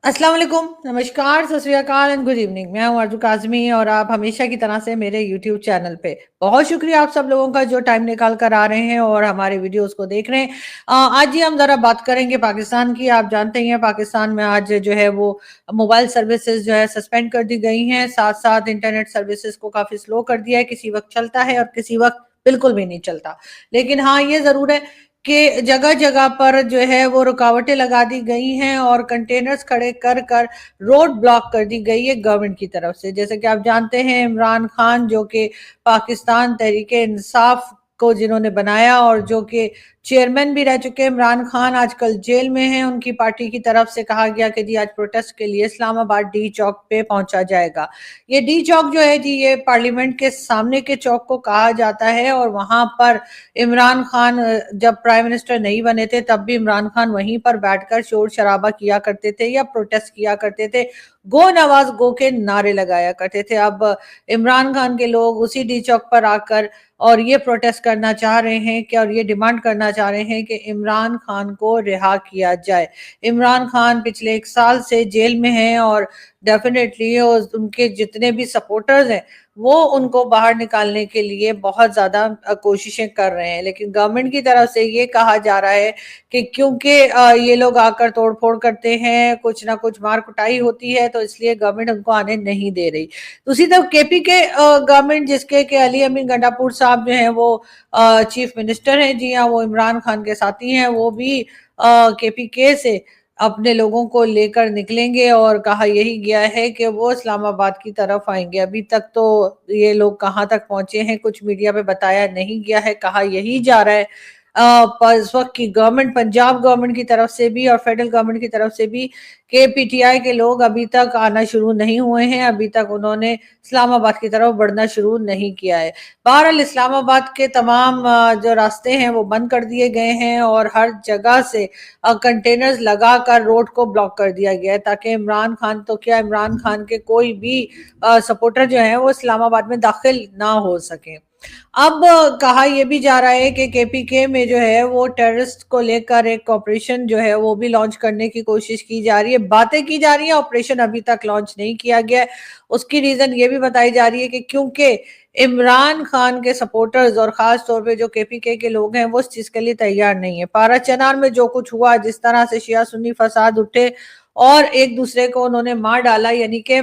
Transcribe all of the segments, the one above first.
अस्सलाम वालेकुम, नमस्कार, सत श्री अकाल एंड गुड इवनिंग। मैं हूँ आरजू काज़मी और आप हमेशा की तरह से मेरे यूट्यूब चैनल पे बहुत शुक्रिया आप सब लोगों का जो टाइम निकाल कर आ रहे हैं और हमारे वीडियोस को देख रहे हैं। आज ही हम ज़रा बात करेंगे पाकिस्तान की। आप जानते ही हैं पाकिस्तान में आज जो है वो मोबाइल सर्विसेज जो है सस्पेंड कर दी गई हैं, साथ-साथ इंटरनेट सर्विसेज को काफ़ी स्लो कर दिया है, किसी वक़्त चलता है और किसी वक़्त बिल्कुल भी नहीं चलता। लेकिन हाँ, ये ज़रूर है कि जगह-जगह पर जो है वो रुकावटें लगा दी गई हैं और कंटेनर्स खड़े कर कर रोड ब्लॉक कर दी गई है गवर्नमेंट की तरफ से। जैसे कि आप जानते हैं इमरान खान जो कि पाकिस्तान तहरीक-ए-इंसाफ को जिन्होंने बनाया और जो कि चेयरमैन भी रह चुके हैं, इमरान खान आजकल जेल में हैं। उनकी पार्टी की तरफ से कहा गया कि जी आज प्रोटेस्ट के लिए इस्लामाबाद डी चौक पे पहुंचा जाएगा। ये डी चौक जो है जी ये पार्लियामेंट के सामने के चौक को कहा जाता है और वहां पर इमरान खान जब प्राइम मिनिस्टर नहीं बने थे तब भी इमरान खान वहीं पर बैठकर शोर शराबा किया करते थे या प्रोटेस्ट किया करते थे, गो नवाज गो के नारे लगाया करते थे। अब इमरान खान के लोग उसी डी चौक पर आकर और ये प्रोटेस्ट करना चाह रहे हैं कि और ये डिमांड करना चाह रहे हैं कि इमरान खान को रिहा किया जाए। इमरान खान पिछले 1 साल से जेल में हैं और डेफिनेटली उनके जितने भी सपोर्टर्स हैं वो उनको बाहर निकालने के लिए बहुत ज़्यादा कोशिशें कर रहे हैं। लेकिन गवर्नमेंट की तरफ से ये कहा जा रहा है कि क्योंकि ये लोग आकर तोड़-फोड़ करते हैं, कुछ ना कुछ मार-कुटाई होती है, तो इसलिए गवर्नमेंट उनको आने नहीं दे रही। दूसरी तरफ केपी के गवर्नमेंट जिसके कि अली अमीन गंडापुर साहब जो हैं वो चीफ मिनिस्टर हैं, जी हाँ, वो इमरान खान के साथी हैं, वो भी केपीके से अपने लोगों को लेकर निकलेंगे और कहा यही गया है कि वो इस्लामाबाद की तरफ आएंगे। अभी तक तो ये लोग कहाँ तक पहुंचे हैं कुछ मीडिया पे बताया नहीं गया है, कहा यही जा रहा है। पर इस वक्त की गवर्नमेंट, पंजाब गवर्नमेंट की तरफ से भी और फेडरल गवर्नमेंट की तरफ से भी के पीटीआई के लोग अभी तक आना शुरू नहीं हुए हैं, अभी तक उन्होंने इस्लामाबाद की तरफ बढ़ना शुरू नहीं किया है। बहरहाल इस्लामाबाद के तमाम जो रास्ते हैं वो बंद कर दिए गए हैं और हर जगह से कंटेनर्स लगाकर रोड को ब्लॉक कर दिया गया है ताकि इमरान खान तो क्या, इमरान खान के कोई भी सपोर्टर जो है वो इस्लामाबाद में दाखिल ना हो सके। अब कहा यह भी जा रहा है कि केपीके में जो है वो टेररिस्ट को लेकर एक ऑपरेशन जो है वो भी लॉन्च करने की कोशिश की जा रही है, बातें की जा रही है, ऑपरेशन अभी तक लॉन्च नहीं किया गया है। उसकी रीजन ये भी बताई जा रही है कि क्योंकि इमरान खान के सपोर्टर्स और खास तौर पे जो केपीके के लोग हैं वो इस चीज के लिए तैयार नहीं है। पारा चनार में जो कुछ हुआ, जिस तरह से शिया सुन्नी फसाद उठे और एक दूसरे को उन्होंने मार डाला, यानी कि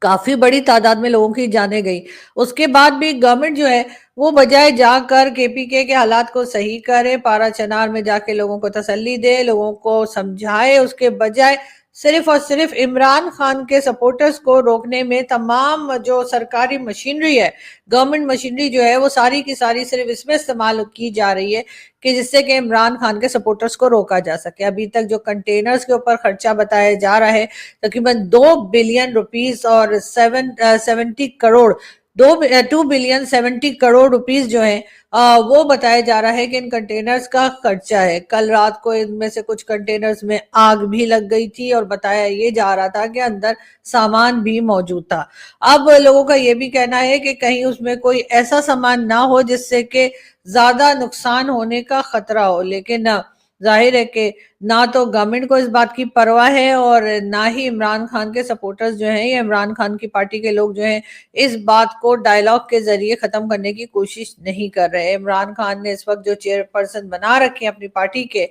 काफी बड़ी तादाद में लोगों की जाने गई, उसके बाद भी गवर्नमेंट जो है वो बजाय जाकर केपीके के हालात को सही करे, पारा चनार में जाके लोगों को तसल्ली दे, लोगों को समझाए, उसके बजाय सिर्फ और सिर्फ इमरान खान के सपोर्टर्स को रोकने में तमाम जो सरकारी मशीनरी है, गवर्नमेंट मशीनरी जो है वो सारी की सारी सिर्फ इसमें इस्तेमाल की जा रही है कि जिससे कि इमरान खान के सपोर्टर्स को रोका जा सके। अभी तक जो कंटेनर्स के ऊपर खर्चा बताया जा रहा है तकरीबन 2 बिलियन रुपीस और 70 करोड़ 2 बिलियन 70 करोड़ रुपीस जो है वो बताया जा रहा है कि इन कंटेनर्स का खर्चा है। कल रात को इनमें से कुछ कंटेनर्स में आग भी लग गई थी और बताया ये जा रहा था कि अंदर सामान भी मौजूद था। अब लोगों का ये भी कहना है कि कहीं उसमें कोई ऐसा सामान ना हो जिससे कि ज्यादा नुकसान होने का खतरा हो, लेकिन जाहिर है कि ना तो गवर्नमेंट को इस बात की परवाह है और ना ही इमरान खान के सपोर्टर्स जो हैं या इमरान खान की पार्टी के लोग जो हैं इस बात को डायलॉग के जरिए खत्म करने की कोशिश नहीं कर रहे। इमरान खान ने इस वक्त जो चेयरपर्सन बना रखे हैं अपनी पार्टी के,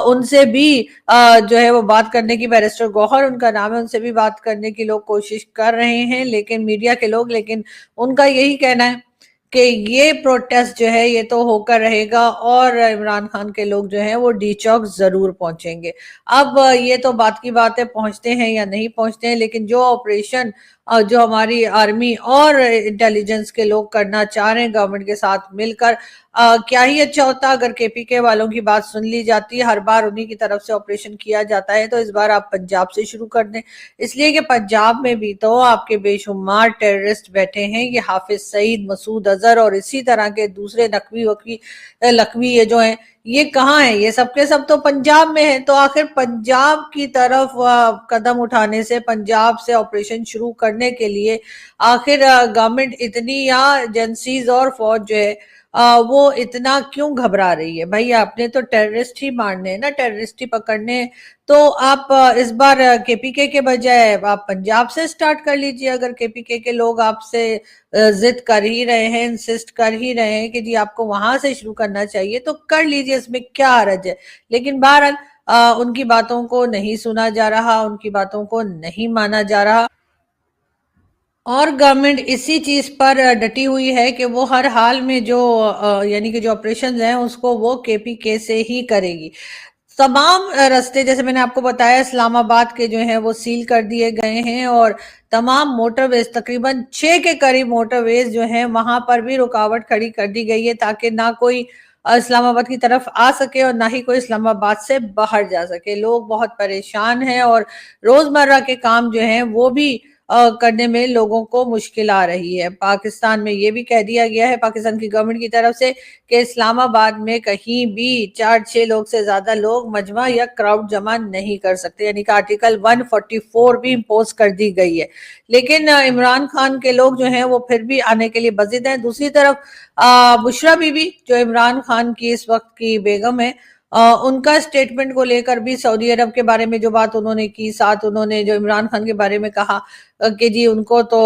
उनसे भी जो है वो बात करने की, बैरिस्टर गौहर उनका नाम है, उनसे भी बात करने की लोग कोशिश कर रहे हैं, लेकिन मीडिया के लोग, लेकिन उनका यही कहना है कि ये प्रोटेस्ट जो है ये तो होकर रहेगा और इमरान खान के लोग जो हैं वो डी चौक जरूर पहुंचेंगे। अब ये तो बात की बात है, पहुंचते हैं या नहीं पहुंचते हैं, लेकिन जो ऑपरेशन जो हमारी आर्मी और इंटेलिजेंस के लोग करना चाह रहे हैं गवर्नमेंट के साथ मिलकर, क्या ही अच्छा होता अगर केपीके वालों की बात सुन ली जाती। हर बार उन्हीं की तरफ से ऑपरेशन किया जाता है, तो इस बार आप पंजाब से शुरू कर दें, इसलिए कि पंजाब में भी तो आपके बेशुमार टेररिस्ट बैठे हैं, ये हाफिज सईद, मसूद अजहर और इसी तरह के दूसरे नकवी वकवी लकवी ये जो हैं ये कहाँ है, ये सबके सब तो पंजाब में है। तो आखिर पंजाब की तरफ कदम उठाने से, पंजाब से ऑपरेशन शुरू करने के लिए आखिर गवर्नमेंट इतनी या एजेंसीज और फौज जो है वो इतना क्यों घबरा रही है? भाई आपने तो टेररिस्ट ही मारने हैं ना, टेररिस्ट ही पकड़ने हैं। तो आप इस बार केपीके के बजाय आप पंजाब से स्टार्ट कर लीजिए। अगर केपीके के लोग आपसे जिद कर ही रहे हैं, इंसिस्ट कर ही रहे हैं कि जी आपको वहां से शुरू करना चाहिए, तो कर लीजिए, इसमें क्या हर्ज है। लेकिन बहरहाल उनकी बातों को नहीं सुना जा रहा, उनकी बातों को नहीं माना जा रहा, और गवर्नमेंट इसी चीज पर डटी हुई है कि वो हर हाल में जो यानी कि जो ऑपरेशंस हैं उसको वो केपीके से ही करेगी। तमाम रास्ते, जैसे मैंने आपको बताया, इस्लामाबाद के जो हैं वो सील कर दिए गए हैं, और तमाम मोटरवेज, तकरीबन 6 के करीब मोटरवेज जो हैं वहां पर भी रुकावट खड़ी कर दी गई है, ताकि ना कोई इस्लामाबाद की तरफ आ सके और ना ही कोई इस्लामाबाद से बाहर जा सके। लोग बहुत परेशान हैं, और रोजमर्रा के काम जो हैं वो भी करने में लोगों को मुश्किल आ रही है। पाकिस्तान में ये भी कह दिया गया है पाकिस्तान की गवर्नमेंट की तरफ से कि इस्लामाबाद में कहीं भी 4-6 लोग से ज्यादा लोग मजमा या क्राउड जमा नहीं कर सकते, यानी कि आर्टिकल 144 भी इम्पोज कर दी गई है। लेकिन इमरान खान के लोग जो हैं वो फिर भी आने के लिए बजिद हैं। दूसरी तरफ बुशरा बीबी, जो इमरान खान की इस वक्त की बेगम है, उनका स्टेटमेंट को लेकर भी सऊदी अरब के बारे में जो बात उन्होंने की, साथ उन्होंने जो इमरान खान के बारे में कहा कि जी उनको तो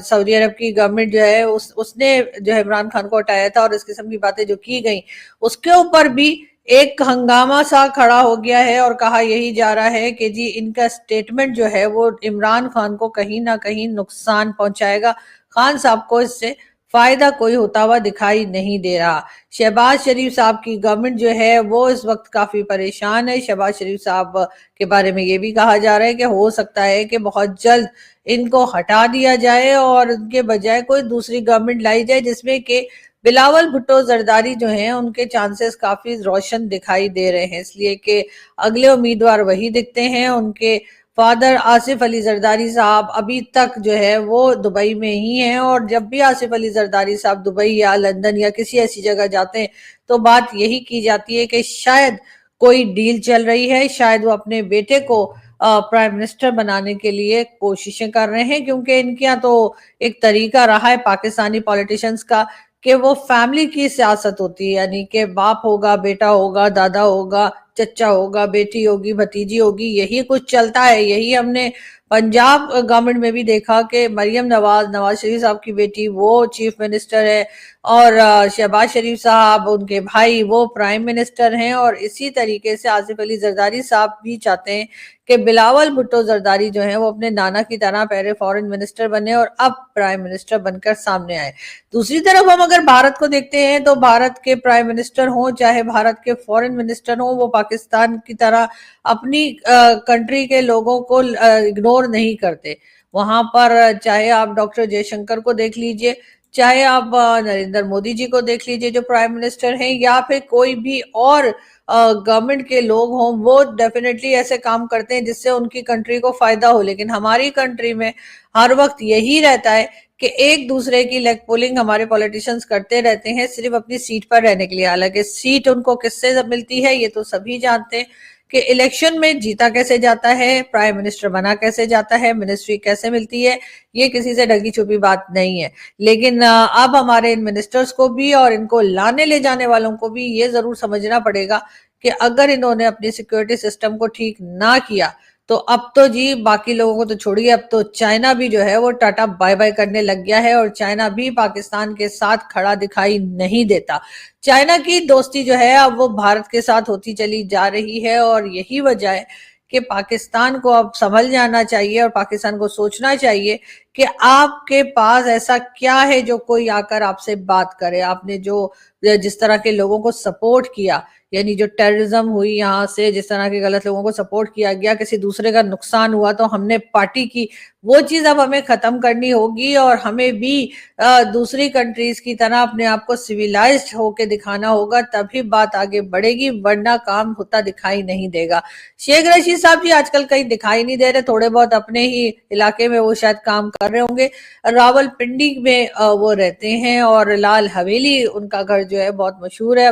सऊदी अरब की गवर्नमेंट जो है उसने जो है इमरान खान को हटाया था, और इस किस्म की बातें जो की गई, उसके ऊपर भी एक हंगामा सा खड़ा हो गया है, और कहा यही जा रहा है कि जी इनका स्टेटमेंट जो है वो इमरान खान को कहीं ना कहीं नुकसान पहुंचाएगा। खान साहब को इससे फायदा कोई होता हुआ दिखाई नहीं दे रहा। शहबाज शरीफ साहब की गवर्नमेंट जो है वो इस वक्त काफी परेशान है। शहबाज शरीफ साहब के बारे में ये भी कहा जा रहा है कि हो सकता है कि बहुत जल्द इनको हटा दिया जाए और उनके बजाय कोई दूसरी गवर्नमेंट लाई जाए, जिसमें कि बिलावल भुट्टो जरदारी जो हैं उनके चांसेस काफी रोशन दिखाई दे रहे हैं, इसलिए कि अगले उम्मीदवार वही दिखते हैं। उनके फादर आसिफ अली जरदारी साहब अभी तक जो है वो दुबई में ही हैं, और जब भी आसिफ अली जरदारी साहब दुबई या लंदन या किसी ऐसी जगह जाते हैं तो बात यही की जाती है कि शायद कोई डील चल रही है, शायद वो अपने बेटे को प्राइम मिनिस्टर बनाने के लिए कोशिशें कर रहे हैं। क्योंकि इनके यहाँ तो एक तरीका रहा है पाकिस्तानी पॉलिटिशियंस का कि वो फैमिली की सियासत होती है, यानी कि बाप होगा, बेटा होगा, दादा होगा, चचा होगा, बेटी होगी, भतीजी होगी, यही कुछ चलता है। यही हमने पंजाब गवर्नमेंट में भी देखा कि मरियम नवाज शरीफ साहब की बेटी वो चीफ मिनिस्टर है, और शहबाज शरीफ साहब उनके भाई वो प्राइम मिनिस्टर हैं, और इसी तरीके से आसिफ अली जरदारी साहब भी चाहते हैं कि बिलावल भुट्टो जरदारी जो है वो अपने नाना की तरह पहले फॉरेन मिनिस्टर बने और अब प्राइम मिनिस्टर बनकर सामने आए। दूसरी तरफ हम अगर भारत को देखते हैं तो भारत के प्राइम मिनिस्टर हो चाहे भारत के फॉरेन मिनिस्टर हो, वो पाकिस्तान की तरह अपनी कंट्री के लोगों को इग्नोर नहीं करते। वहां पर चाहे आप डॉक्टर जयशंकर को देख लीजिए, चाहे आप नरेंद्र मोदी जी को देख लीजिए जो प्राइम मिनिस्टर हैं, या फिर कोई भी और गवर्नमेंट के लोग हों, वो डेफिनेटली ऐसे काम करते हैं जिससे उनकी कंट्री को फायदा हो। लेकिन हमारी कंट्री में हर वक्त यही रहता है कि एक दूसरे की लेग पुलिंग हमारे पॉलिटिशियंस करते रहते हैं सिर्फ अपनी सीट पर रहने के लिए। हालांकि सीट उनको किससे मिलती है ये तो सभी जानते हैं कि इलेक्शन में जीता कैसे जाता है, प्राइम मिनिस्टर बना कैसे जाता है, मिनिस्ट्री कैसे मिलती है, ये किसी से ढकी छुपी बात नहीं है। लेकिन अब हमारे इन मिनिस्टर्स को भी और इनको लाने ले जाने वालों को भी ये जरूर समझना पड़ेगा कि अगर इन्होंने अपनी सिक्योरिटी सिस्टम को ठीक ना किया तो अब तो जी बाकी लोगों को तो छोड़िए, अब तो चाइना भी जो है वो टाटा बाय बाय करने लग गया है, और चाइना भी पाकिस्तान के साथ खड़ा दिखाई नहीं देता। चाइना की दोस्ती जो है अब वो भारत के साथ होती चली जा रही है, और यही वजह है कि पाकिस्तान को अब संभल जाना चाहिए और पाकिस्तान को सोचना चाहिए कि आपके पास ऐसा क्या है जो कोई आकर आपसे बात करे। आपने जो जिस तरह के लोगों को सपोर्ट किया, यानी जो टेररिज्म हुई यहाँ से, जिस तरह के गलत लोगों को सपोर्ट किया गया, किसी दूसरे का नुकसान हुआ तो हमने पार्टी की, वो चीज अब हमें खत्म करनी होगी, और हमें भी दूसरी कंट्रीज की तरह अपने आप को सिविलाइज्ड होके दिखाना होगा, तभी बात आगे बढ़ेगी, वरना काम होता दिखाई नहीं देगा। शेख रशीद साहब जी आजकल कहीं दिखाई नहीं दे रहे, थोड़े बहुत अपने ही इलाके में वो शायद काम कर रहे होंगे। रावलपिंडी में वो रहते हैं, और लाल हवेली उनका घर जो है बहुत मशहूर है।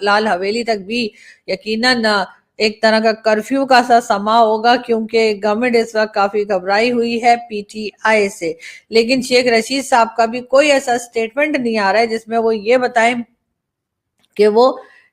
लाल हवेली तक भी यकीनन एक तरह का कर्फ्यू का सा समा होगा, क्योंकि गवर्नमेंट इस वक्त काफी घबराई हुई है पीटीआई से। लेकिन शेख रशीद साहब का भी कोई ऐसा स्टेटमेंट नहीं आ रहा है जिसमें वो ये बताएं कि वो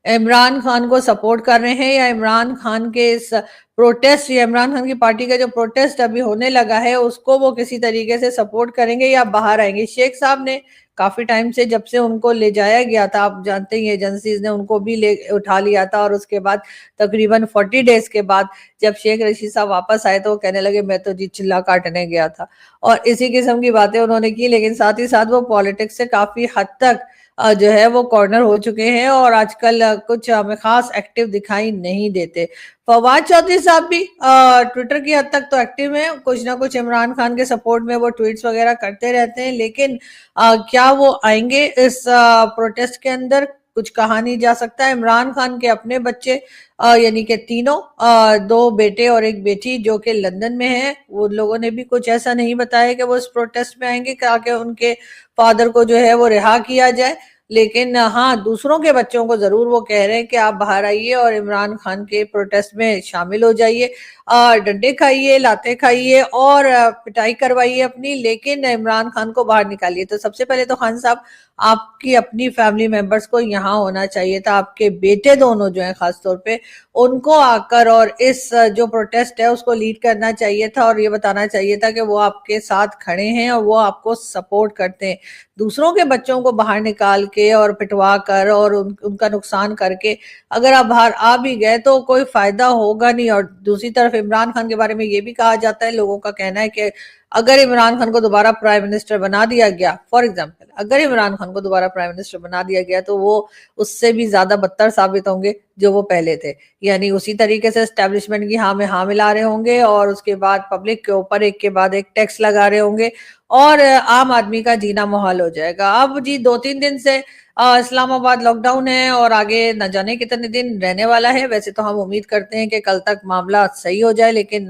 इमरान खान को सपोर्ट कर रहे हैं, या इमरान खान के इस प्रोटेस्ट या इमरान खान की पार्टी का जो प्रोटेस्ट अभी होने लगा है उसको वो किसी तरीके से सपोर्ट करेंगे या बाहर आएंगे। शेख साहब ने काफी टाइम से, जब से उनको ले जाया गया था, आप जानते ही एजेंसीज ने उनको भी ले उठा लिया था, और उसके बाद तकरीबन 40 डेज के बाद जब शेख रशीद साहब वापस आए तो वो कहने लगे मैं तो जी चिल्ला काटने गया था, और इसी किस्म की बातें उन्होंने की। लेकिन साथ ही साथ वो पॉलिटिक्स से काफी हद तक जो है वो कॉर्नर हो चुके हैं, और आजकल कुछ हमें खास एक्टिव दिखाई नहीं देते। फवाद चौधरी साहब भी ट्विटर की हद तक तो एक्टिव हैं, कुछ ना कुछ इमरान खान के सपोर्ट में वो ट्वीट्स वगैरह करते रहते हैं, लेकिन क्या वो आएंगे इस प्रोटेस्ट के अंदर, कुछ कहा नहीं जा सकता। इमरान खान के अपने बच्चे यानी कि तीनों, दो बेटे और एक बेटी जो कि लंदन में हैं, वो लोगों ने भी कुछ ऐसा नहीं बताया कि वो इस प्रोटेस्ट में आएंगे ताकि उनके फादर को जो है वो रिहा किया जाए। लेकिन हाँ, दूसरों के बच्चों को जरूर वो कह रहे हैं कि आप बाहर आइए और इमरान खान के प्रोटेस्ट में शामिल हो जाइए, डंडे खाइए, लाते खाइए और पिटाई करवाइए अपनी, लेकिन इमरान खान को बाहर निकालिए। तो सबसे पहले तो खान साहब, आपकी अपनी फैमिली मेंबर्स को यहाँ होना चाहिए था, आपके बेटे दोनों जो हैं खासतौर पे, उनको आकर और इस जो प्रोटेस्ट है उसको लीड करना चाहिए था, और ये बताना चाहिए था कि वो आपके साथ खड़े हैं और वो आपको सपोर्ट करते हैं। दूसरों के बच्चों को बाहर निकाल के और पिटवा कर और उनका नुकसान करके अगर आप बाहर आ भी गए तो कोई फायदा होगा नहीं। और दूसरी तरफ इमरान खान के बारे में ये भी कहा जाता है, लोगों का कहना है कि अगर इमरान खान को दोबारा प्राइम मिनिस्टर बना दिया गया, फॉर एग्जाम्पल अगर इमरान खान को दोबारा प्राइम मिनिस्टर बना दिया गया, तो वो उससे भी ज्यादा बदतर साबित होंगे जो वो पहले थे। यानी उसी तरीके से एस्टेब्लिशमेंट की हाँ में हाँ मिला रहे होंगे, और उसके बाद पब्लिक के ऊपर एक के बाद एक टैक्स लगा रहे होंगे, और आम आदमी का जीना मुहाल हो जाएगा। अब जी 2-3 दिन से इस्लामाबाद लॉकडाउन है, और आगे न जाने कितने दिन रहने वाला है। वैसे तो हम उम्मीद करते हैं कि कल तक मामला सही हो जाए, लेकिन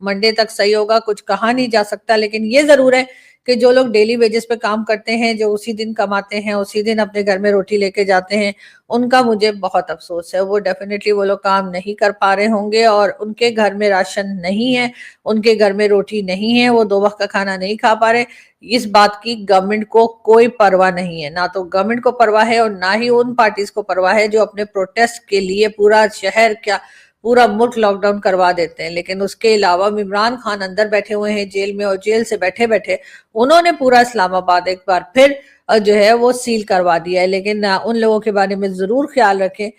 मंडे तक सही होगा कुछ कहा नहीं जा सकता। लेकिन ये जरूर है कि जो लोग डेली वेजेस पे काम करते हैं, जो उसी दिन कमाते हैं, उसी दिन अपने घर में रोटी लेके जाते हैं, उनका मुझे बहुत अफसोस है। वो डेफिनेटली वो लोग काम नहीं कर पा रहे होंगे, और उनके घर में राशन नहीं है, उनके घर में रोटी नहीं है, वो 2 वक्त का खाना नहीं खा पा रहे। इस बात की गवर्नमेंट को कोई परवाह नहीं है, ना तो गवर्नमेंट को परवाह है और ना ही उन पार्टीज को परवाह है जो अपने प्रोटेस्ट के लिए पूरा शहर क्या पूरा मुल्क लॉकडाउन करवा देते हैं। लेकिन उसके अलावा इमरान खान अंदर बैठे हुए हैं जेल में, और जेल से बैठे बैठे उन्होंने पूरा इस्लामाबाद एक बार फिर जो है वो सील करवा दिया है। लेकिन उन लोगों के बारे में जरूर ख्याल रखें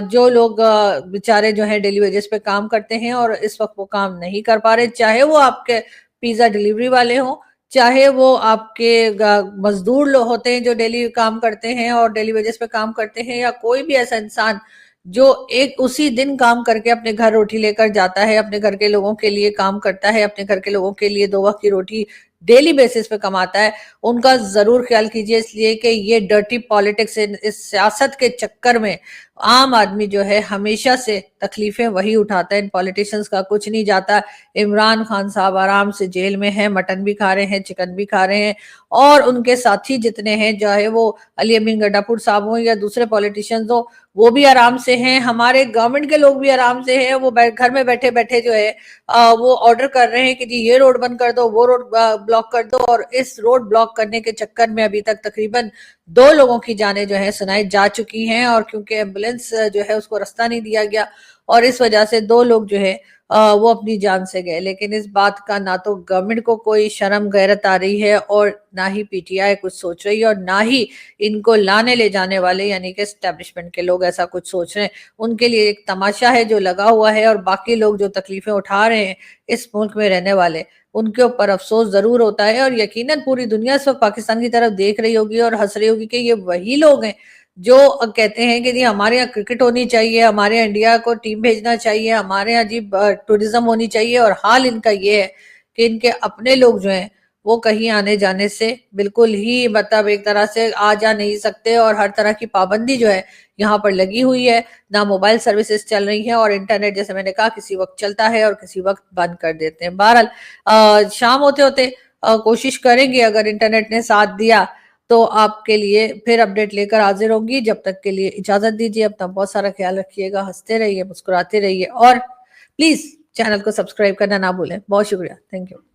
जो लोग बेचारे जो है डेली वेजेस पे काम करते हैं और इस वक्त वो काम नहीं कर पा रहे, चाहे वो आपके पिज्जा डिलीवरी वाले हों, चाहे वो आपके मजदूर लोग होते हैं जो डेली काम करते हैं और डेली वेजेस पे काम करते हैं, या कोई भी ऐसा इंसान जो एक उसी दिन काम करके अपने घर रोटी लेकर जाता है, अपने घर के लोगों के लिए काम करता है, अपने घर के लोगों के लिए 2 वक्त की रोटी डेली बेसिस पे कमाता है, उनका जरूर ख्याल कीजिए। इसलिए कि ये डर्टी पॉलिटिक्स, इस सियासत के चक्कर में आम आदमी जो है हमेशा से तकलीफें वही उठाता है, इन पॉलिटिशियंस का कुछ नहीं जाता। इमरान खान साहब आराम से जेल में हैं, मटन भी खा रहे हैं, चिकन भी खा रहे हैं, और उनके साथी जितने हैं, चाहे वो अली अमीन गड्ढापुर साहब हो या दूसरे पॉलिटिशियंस हो, वो भी आराम से हैं। हमारे गवर्नमेंट के लोग भी आराम से हैं, वो घर में बैठे बैठे जो है वो ऑर्डर कर रहे हैं कि जी ये रोड बंद कर दो, वो रोड ब्लॉक कर दो, और इस रोड ब्लॉक करने के चक्कर में अभी तक तकरीबन 2 लोगों की जानें जो है सुनाई जा चुकी हैं, और क्योंकि एम्बुलेंस जो है उसको रास्ता नहीं दिया गया, और इस वजह से 2 लोग जो है वो अपनी जान से गए। लेकिन इस बात का ना तो गवर्नमेंट को कोई शर्म गैरत आ रही है, और ना ही पीटीआई कुछ सोच रही है, और ना ही इनको लाने ले जाने वाले यानी कि एस्टेब्लिशमेंट के लोग ऐसा कुछ सोच रहे हैं। उनके लिए एक तमाशा है जो लगा हुआ है, और बाकी लोग जो तकलीफें उठा रहे हैं इस मुल्क में रहने वाले, उनके ऊपर अफसोस जरूर होता है। और यकीनन पूरी दुनिया इस वक्त पाकिस्तान की तरफ देख रही होगी और हंस रही होगी कि ये वही लोग हैं जो कहते हैं कि जी हमारे यहाँ क्रिकेट होनी चाहिए, हमारे यहाँ इंडिया को टीम भेजना चाहिए, हमारे यहाँ जी टूरिज्म होनी चाहिए, और हाल इनका ये है कि इनके अपने लोग जो हैं वो कहीं आने जाने से बिल्कुल ही मतलब एक तरह से आ जा नहीं सकते, और हर तरह की पाबंदी जो है यहाँ पर लगी हुई है। ना मोबाइल सर्विसेज चल रही हैं, और इंटरनेट जैसे मैंने कहा किसी वक्त चलता है और किसी वक्त बंद कर देते हैं। बहरहाल शाम होते होते कोशिश करेंगे, अगर इंटरनेट ने साथ दिया تو آپ کے لیے پھر اپڈیٹ لے کر حاضر ہوں گی. جب تک کے لیے اجازت دیجیے. اپنا بہت سارا خیال رکھیے گا. ہنستے رہیے, مسکراتے رہیے, اور پلیز چینل کو سبسکرائب کرنا نہ بھولیں. بہت شکریہ. Thank you.